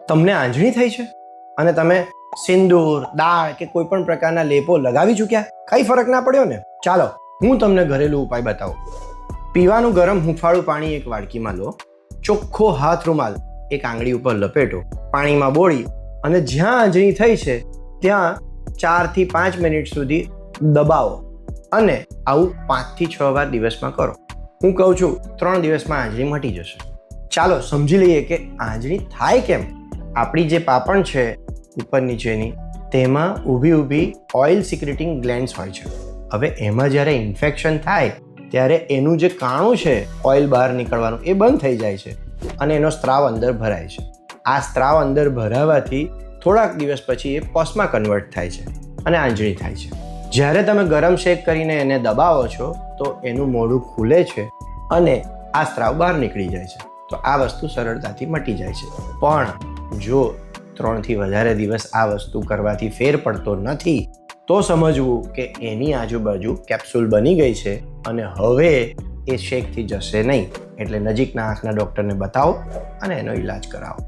તમને આંજણી થઈ છે અને તમે સિંદૂર, દાળ કે કોઈ પણ પ્રકારના લેપો લગાવી ચૂક્યા, કઈ ફરક ના પડ્યો ને? ચાલો હું તમને ઘરેલું ઉપાય બતાવું. પીવાનું ગરમ હૂંફાળું પાણી એક વાડકીમાં લો, ચોખ્ખો હાથ રૂમાલ એક આંગળી ઉપર લપેટો, પાણીમાં બોળી અને જ્યાં આંજણી થઈ છે ત્યાં 4 થી 5 મિનિટ સુધી દબાવો અને આવું 5 થી 6 વાર દિવસમાં કરો. હું કહું છું 3 દિવસમાં આંજણી મટી જશે. ચાલો સમજી લઈએ કે આંજણી થાય કેમ. આપણી જે પાપણ છે ઉપર નીચેની, તેમાં ઊભી ઓઇલ સિક્રેટિંગ ગ્લેન્ડ્સ હોય છે. હવે એમાં જ્યારે ઇન્ફેક્શન થાય ત્યારે એનું જે કાણું છે ઓઇલ બહાર નીકળવાનું, એ બંધ થઈ જાય છે અને એનો સ્ત્રાવ અંદર ભરાય છે. આ સ્ત્રાવ અંદર ભરાવાથી થોડાક દિવસ પછી એ પસમાં કન્વર્ટ થાય છે અને આંજણી થાય છે. જ્યારે તમે ગરમ શેક કરીને એને દબાવો છો તો એનું મોઢું ખુલે છે અને આ સ્ત્રાવ બહાર નીકળી જાય છે. તો આ વસ્તુ સરળતાથી મટી જાય છે. પણ જો 3 થી વધારે દિવસ આ વસ્તુ કરવાથી ફેર પડતો નથી તો સમજવું કે એની આજુબાજુ કેપ્સ્યુલ બની ગઈ છે અને હવે એ શેકથી જશે નહીં. એટલે નજીકના આંખના ડૉક્ટરને બતાવો અને એનો ઈલાજ કરાવો.